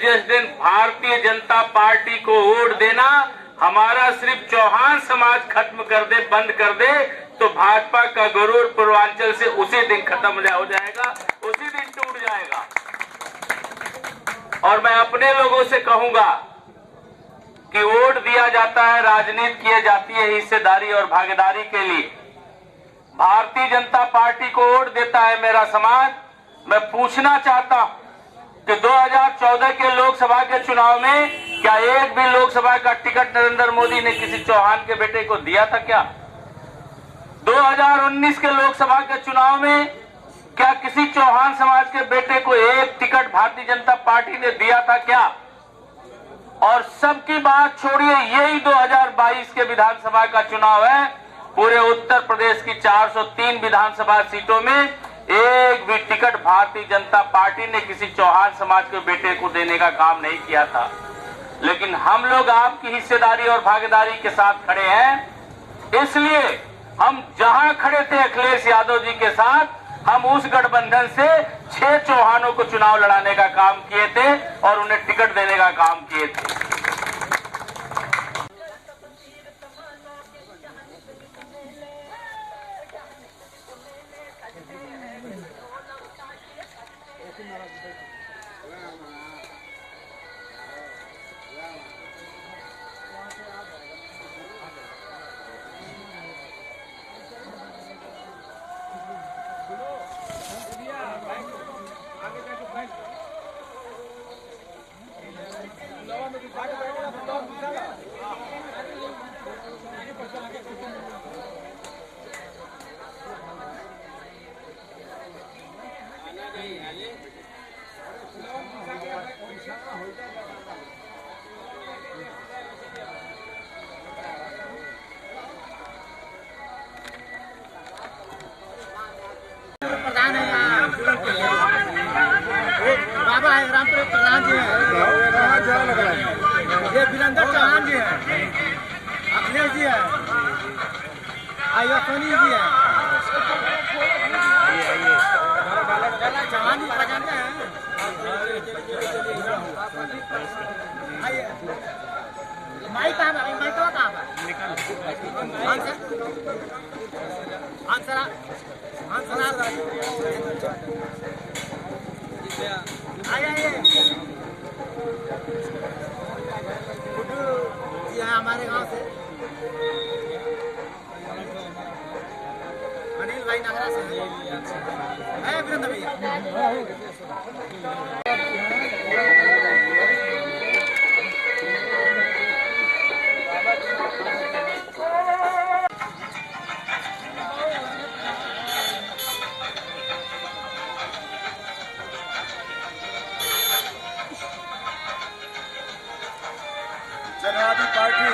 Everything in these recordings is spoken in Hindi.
जिस दिन भारतीय जनता पार्टी को वोट देना हमारा सिर्फ चौहान समाज खत्म कर दे, बंद कर दे, तो भाजपा का गरुड़ पूर्वांचल से उसी दिन खत्म हो जाएगा, उसी दिन टूट जाएगा। और मैं अपने लोगों से कहूंगा कि वोट दिया जाता है, राजनीति की जाती है हिस्सेदारी और भागीदारी के लिए। भारतीय जनता पार्टी को वोट देता है मेरा समाज। मैं पूछना चाहता हूं कि 2014 के लोकसभा के चुनाव में क्या एक भी लोकसभा का टिकट नरेंद्र मोदी ने किसी चौहान के बेटे को दिया था क्या? 2019 के लोकसभा के चुनाव में क्या किसी चौहान समाज के बेटे को एक टिकट भारतीय जनता पार्टी ने दिया था क्या? और सबकी बात छोड़िए, यही 2022 के विधानसभा का चुनाव है। पूरे उत्तर प्रदेश की 403 विधानसभा सीटों में एक भी टिकट भारतीय जनता पार्टी ने किसी चौहान समाज के बेटे को देने का काम नहीं किया था। लेकिन हम लोग आपकी हिस्सेदारी और भागीदारी के साथ खड़े हैं। इसलिए हम जहां खड़े थे अखिलेश यादव जी के साथ, हम उस गठबंधन से 6 चौहानों को चुनाव लड़ाने का काम किए थे और उन्हें टिकट देने का काम किए थे। ये वीरेंद्र चौहान जी है, अखिलेश जी है, सोनी जी है, चौहान जी जानते हैं। माई कहाँ है? माई कहाँ है? हमारे गांव से अनिल भाई नगरा से है वीरेंद्र भैया। जनवादी पार्टी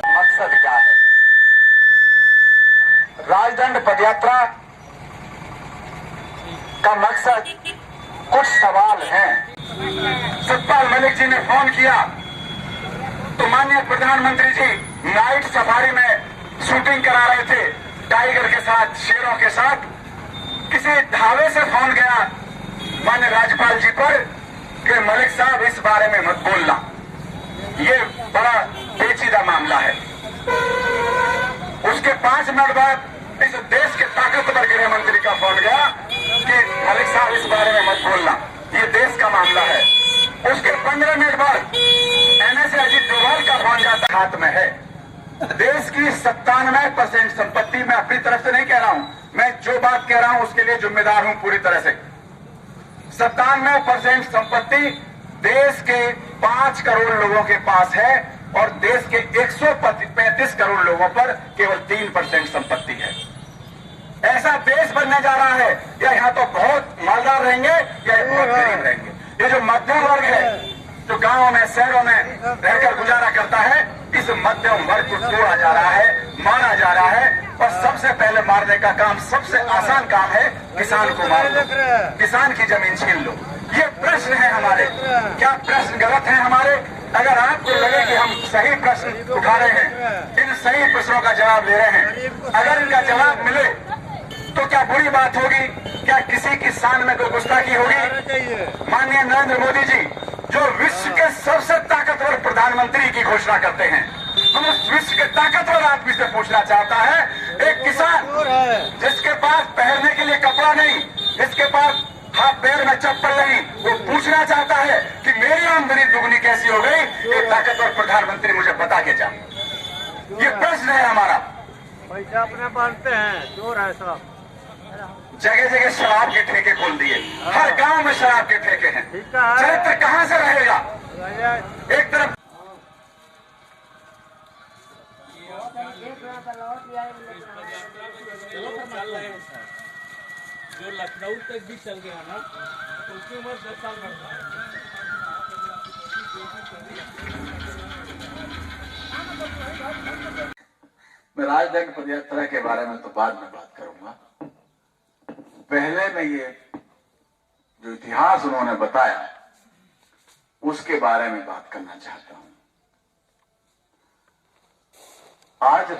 मकसद क्या है? राजदंड पदयात्रा का मकसद कुछ सवाल हैं। सतपाल मलिक जी ने फोन किया तो माननीय प्रधानमंत्री जी नाइट सफारी में शूटिंग करा रहे थे टाइगर के साथ, शेरों के साथ। किसी ढाबे से फोन गया माननीय राज्यपाल जी पर कि मलिक साहब इस बारे में मत बोलना, ये बड़ा पेचीदा मामला है। उसके 5 मिनट बाद इस देश के ताकतवर गृह मंत्री का फोन गया कि मलिक साहब इस बारे में मत बोलना, ये देश का मामला है। उसके 15 मिनट बाद एनएसए अजीत डोभाल का फोन जाता हाथ में है। देश की 97% संपत्ति, मैं अपनी तरफ से नहीं कह रहा हूं, मैं जो बात कह रहा हूं उसके लिए जिम्मेदार हूं पूरी तरह से। 97% संपत्ति देश के 5 करोड़ लोगों के पास है और देश के 135 करोड़ लोगों पर केवल 3% संपत्ति है। ऐसा देश बनने जा रहा है। या यहाँ तो बहुत मालदार रहेंगे या बहुत गरीब रहेंगे। ये जो मध्यम वर्ग है जो गांवों में, शहरों में रहकर गुजारा करता है, इस मध्यम वर्ग को तोड़ा जा रहा है, मारा जा रहा है। और सबसे पहले मारने का काम, सबसे आसान काम है किसान को मार लो, किसान की जमीन छीन लो। ये प्रश्न है हमारे। क्या प्रश्न गलत है हमारे? अगर आपको लगे कि हम सही प्रश्न उठा रहे हैं, इन सही प्रश्नों का जवाब दे रहे हैं, अगर इनका जवाब मिले तो क्या बुरी बात होगी? क्या किसी की शान में कोई गुस्ताखी होगी? माननीय नरेंद्र मोदी जी जो विश्व के सबसे ताकतवर प्रधानमंत्री की घोषणा करते हैं, हम उस विश्व के ताकतवर आदमी से पूछना चाहता है, एक किसान जिसके पास पहनने के लिए कपड़ा नहीं, जिसके पास हाथ पैर में चप्पल नहीं, वो पूछना चाहता है कि मेरी आमदनी दुगनी कैसी हो गई? ये ताकतवर प्रधानमंत्री मुझे बता के जाओ। ये प्रश्न है हमारा। पैसा अपने बांटते हैं, चोर है सब। जगह जगह शराब के ठेके खोल दिए, हर गांव में शराब के ठेके हैं। चरित्र कहां से रहेगा? एक तरफ जो लखनऊ तक भी चल गया ना, उसकी उम्र 10 साल में। मैं राजनैतिक पदयात्रा के बारे में तो बाद में बात करूंगा। पहले मैं ये जो इतिहास उन्होंने बताया उसके बारे में बात करना चाहता हूं। आज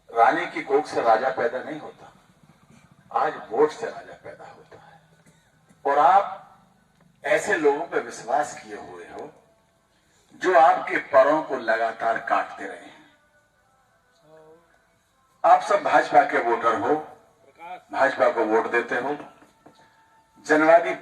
रानी की कोख से राजा पैदा नहीं होता, आज वोट से राजा पैदा होता है। और आप ऐसे लोगों पर विश्वास किए हुए हो जो आपके परों को लगातार काटते रहे हैं। आप सब भाजपा के वोटर हो, भाजपा को वोट देते हो। जनवादी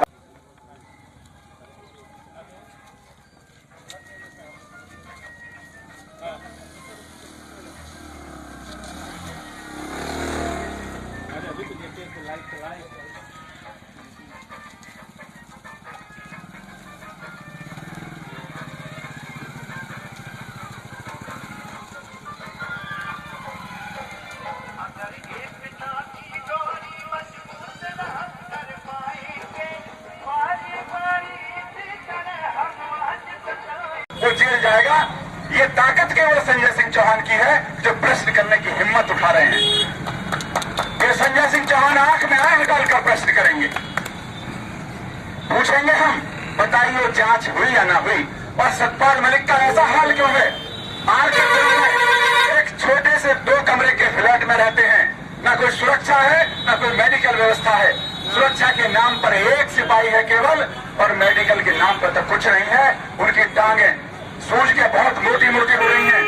वो जेल जाएगा। ये ताकत केवल संजय सिंह चौहान की है जो प्रश्न करने की हिम्मत उठा रहे हैं। ये संजय सिंह चौहान आंख में आंख डालकर प्रश्न करेंगे, पूछेंगे हम, बताइए जांच हुई या ना हुई? और सतपाल मलिक का ऐसा हाल क्यों है? आर के में एक छोटे से 2 कमरे के फ्लैट में रहते हैं, ना कोई सुरक्षा है ना कोई मेडिकल व्यवस्था है। सुरक्षा के नाम पर 1 सिपाही है केवल, और मेडिकल के नाम पर तो कुछ नहीं है। उनकी टांगें सूझ के बहुत मोटी मोटी हो रही हैं।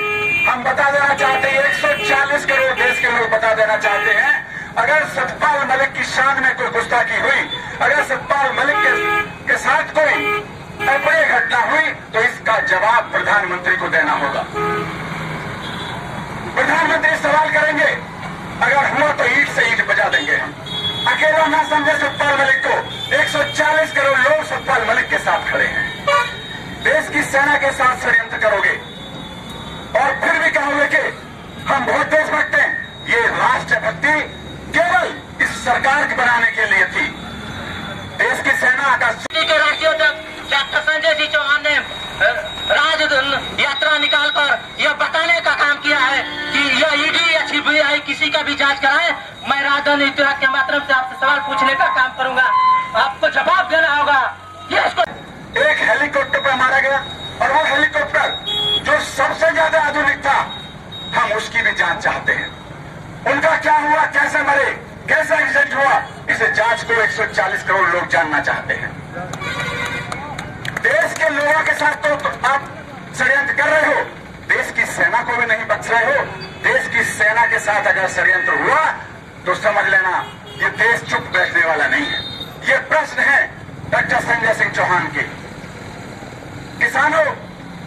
हम बता देना चाहते हैं, 140 करोड़ देश के लोग बता देना चाहते हैं, अगर सतपाल मलिक की शान में कोई गुस्ताखी हुई, अगर सतपाल मलिक के साथ कोई अप्रिय घटना हुई, तो इसका जवाब प्रधानमंत्री को देना होगा। प्रधानमंत्री सवाल करेंगे, अगर हुआ तो ईंट से ईंट बजा देंगे हम। अकेला ना समझे सतपाल मलिक को, 140 करोड़ लोग सतपाल मलिक के साथ खड़े हैं। देश की सेना के साथ षड्यंत्र करोगे और फिर भी कहोगे कि हम बहुत देशभक्त हैं। ये राष्ट्रभक्ति केवल इस सरकार को बनाने के लिए थी। देश की सेना का के राष्ट्रीय अध्यक्ष डॉक्टर संजय सिंह चौहान ने राज यात्रा निकालकर यह बताने का काम किया है कि यह ईडी या सीबीआई किसी का भी जांच कराए। मैं राजनीति विभाग के माध्यम से आपसे सवाल पूछने का काम करूंगा, आपको जवाब देना होगा। एक हेलीकॉप्टर पर मारा गया, और वो हेलीकॉप्टर जो सबसे ज्यादा आधुनिक था, हम उसकी भी जांच चाहते हैं। उनका क्या हुआ, कैसे मरे, कैसा एक्सीडेंट हुआ, इसे जांच को 140 करोड़ लोग जानना चाहते हैं। देश के लोगों के साथ तो आप षड्यंत्र कर रहे हो, देश की सेना को भी नहीं बख्श रहे हो। देश की सेना के साथ अगर षड्यंत्र हुआ तो समझ लेना ये देश चुप बैठने वाला नहीं है। ये प्रश्न है डॉक्टर संजय सिंह चौहान के। किसानों,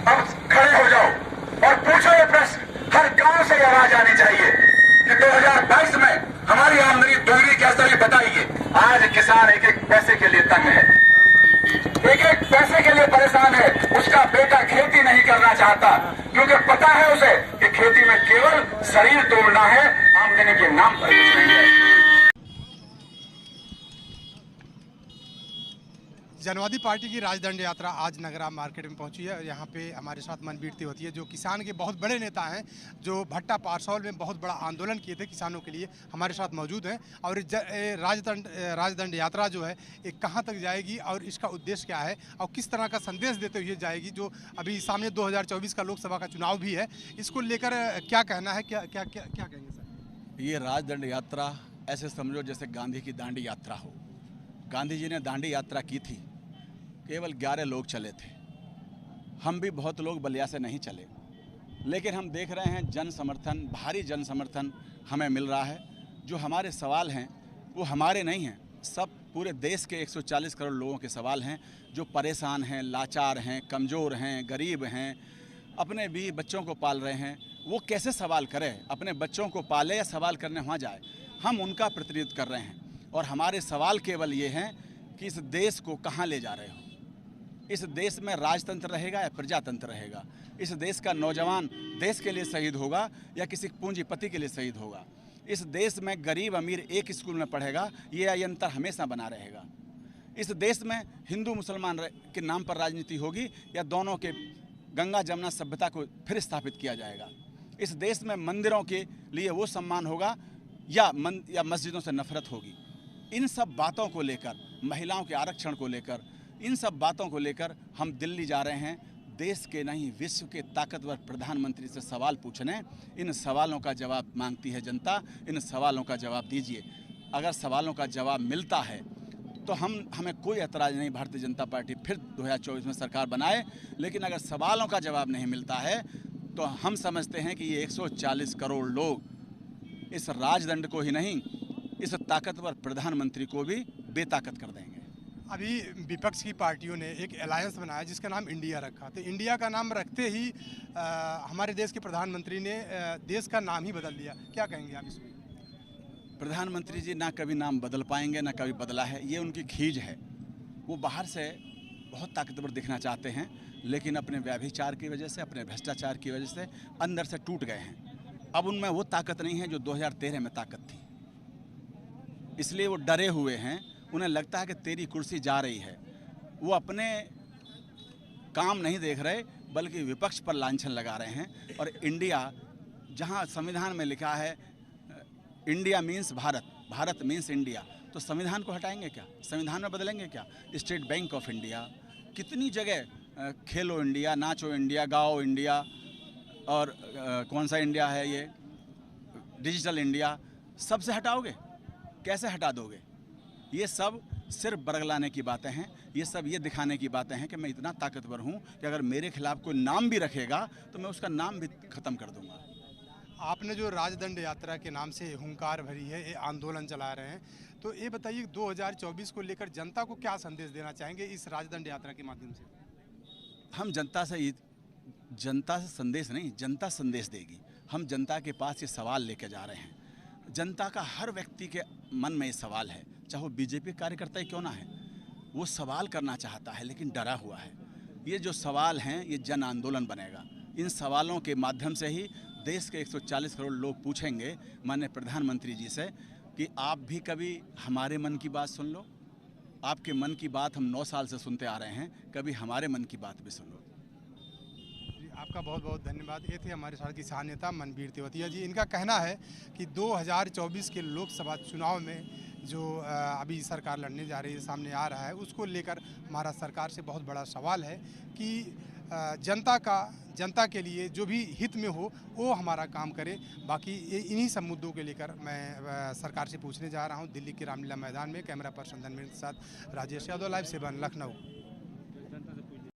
अब खड़े हो जाओ और पूछो ये प्रश्न। हर गांव से आवाज आनी चाहिए कि 2022 में हमारी आमदनी दोगुनी कैसे, बताइए। आज किसान एक एक पैसे के लिए तंग है, एक एक पैसे के लिए परेशान है। उसका बेटा खेती नहीं करना चाहता क्योंकि पता है उसे कि खेती में केवल शरीर तोड़ना है, आमदनी के नाम पर कुछ नहीं है। जनवादी पार्टी की राजदंड यात्रा आज नगरा मार्केट में पहुंची है। यहाँ पे हमारे साथ मनबीर तिवारी है जो किसान के बहुत बड़े नेता हैं, जो भट्टा पारसौल में बहुत बड़ा आंदोलन किए थे किसानों के लिए, हमारे साथ मौजूद हैं। और राजदंड यात्रा जो है ये कहाँ तक जाएगी और इसका उद्देश्य क्या है और किस तरह का संदेश देते हुए जाएगी, जो अभी सामने 2024 का लोकसभा का चुनाव भी है, इसको लेकर क्या कहना है, क्या क्या क्या क्या कहेंगे सर? ये राजदंड यात्रा ऐसे समझो जैसे गांधी की दांडी यात्रा हो। गांधी जी ने दांडी यात्रा की थी, केवल 11 लोग चले थे। हम भी बहुत लोग बलिया से नहीं चले, लेकिन हम देख रहे हैं जन समर्थन, भारी जन समर्थन हमें मिल रहा है। जो हमारे सवाल हैं वो हमारे नहीं हैं, सब पूरे देश के 140 करोड़ लोगों के सवाल हैं जो परेशान हैं, लाचार हैं, कमज़ोर हैं, गरीब हैं, अपने भी बच्चों को पाल रहे हैं। वो कैसे सवाल करें, अपने बच्चों को पाले या सवाल करने वहाँ जाए? हम उनका प्रतिनिधित्व कर रहे हैं और हमारे सवाल केवल ये हैं कि इस देश को कहाँ ले जा रहे हो। इस देश में राजतंत्र रहेगा या प्रजातंत्र रहेगा? इस देश का नौजवान देश के लिए शहीद होगा या किसी पूंजीपति के लिए शहीद होगा? इस देश में गरीब अमीर एक स्कूल में पढ़ेगा, ये अंतर हमेशा बना रहेगा? इस देश में हिंदू मुसलमान के नाम पर राजनीति होगी या दोनों के गंगा जमुना सभ्यता को फिर स्थापित किया जाएगा? इस देश में मंदिरों के लिए वो सम्मान होगा या मस्जिदों से नफरत होगी? इन सब बातों को लेकर, महिलाओं के आरक्षण को लेकर, इन सब बातों को लेकर हम दिल्ली जा रहे हैं, देश के नहीं विश्व के ताकतवर प्रधानमंत्री से सवाल पूछने। इन सवालों का जवाब मांगती है जनता, इन सवालों का जवाब दीजिए। अगर सवालों का जवाब मिलता है तो हमें कोई एतराज़ नहीं, भारतीय जनता पार्टी फिर 2024 में सरकार बनाए। लेकिन अगर सवालों का जवाब नहीं मिलता है तो हम समझते हैं कि ये 140 करोड़ लोग इस राजदंड को ही नहीं, इस ताकतवर प्रधानमंत्री को भी बेताकत कर देंगे। अभी विपक्ष की पार्टियों ने एक अलायंस बनाया जिसका नाम इंडिया रखा, तो इंडिया का नाम रखते ही हमारे देश के प्रधानमंत्री ने देश का नाम ही बदल दिया। क्या कहेंगे आप इसमें? प्रधानमंत्री जी ना कभी नाम बदल पाएंगे, ना कभी बदला है, ये उनकी खींच है। वो बाहर से बहुत ताकतवर दिखना चाहते हैं, लेकिन अपने व्यभिचार की वजह से, अपने भ्रष्टाचार की वजह से अंदर से टूट गए हैं। अब उनमें वो ताकत नहीं है जो 2013 में ताकत थी, इसलिए वो डरे हुए हैं। उन्हें लगता है कि तेरी कुर्सी जा रही है। वो अपने काम नहीं देख रहे बल्कि विपक्ष पर लांछन लगा रहे हैं। और इंडिया, जहां संविधान में लिखा है India means Bharat, Bharat means India, तो संविधान को हटाएंगे क्या? संविधान में बदलेंगे क्या? स्टेट बैंक ऑफ इंडिया, कितनी जगह खेलो इंडिया, नाचो इंडिया, गाओ इंडिया, और कौन सा इंडिया है ये, डिजिटल इंडिया, सबसे हटाओगे? कैसे हटा दोगे? ये सब सिर्फ बरगलाने की बातें हैं, ये सब ये दिखाने की बातें हैं कि मैं इतना ताकतवर हूँ कि अगर मेरे खिलाफ कोई नाम भी रखेगा तो मैं उसका नाम भी ख़त्म कर दूंगा। आपने जो राजदंड यात्रा के नाम से हुंकार भरी है, ये आंदोलन चला रहे हैं, तो ये बताइए 2024 को लेकर जनता को क्या संदेश देना चाहेंगे इस राजदंड यात्रा के माध्यम से? हम जनता से संदेश नहीं, जनता संदेश देगी। हम जनता के पास ये सवाल लेके जा रहे हैं। जनता का हर व्यक्ति के मन में ये सवाल है, चाहे वो बीजेपी कार्यकर्ता ही क्यों ना है, वो सवाल करना चाहता है लेकिन डरा हुआ है। ये जो सवाल हैं ये जन आंदोलन बनेगा। इन सवालों के माध्यम से ही देश के 140 करोड़ लोग पूछेंगे माननीय प्रधानमंत्री जी से कि आप भी कभी हमारे मन की बात सुन लो। आपके मन की बात हम 9 साल से सुनते आ रहे हैं, कभी हमारे मन की बात भी सुन लो। आपका बहुत बहुत धन्यवाद। ये थे हमारे साथ किसान नेता मनबीर तिवारी जी। इनका कहना है कि 2024 के लोकसभा चुनाव में जो अभी सरकार लड़ने जा रही है, सामने आ रहा है, उसको लेकर हमारा सरकार से बहुत बड़ा सवाल है कि जनता के लिए जो भी हित में हो वो हमारा काम करे। बाकी इन्हीं सब मुद्दों के लेकर मैं सरकार से पूछने जा रहा हूँ। दिल्ली के रामलीला मैदान में कैमरा पर्सन धनवीर के साथ राजेश यादव, लाइव 7 लखनऊ।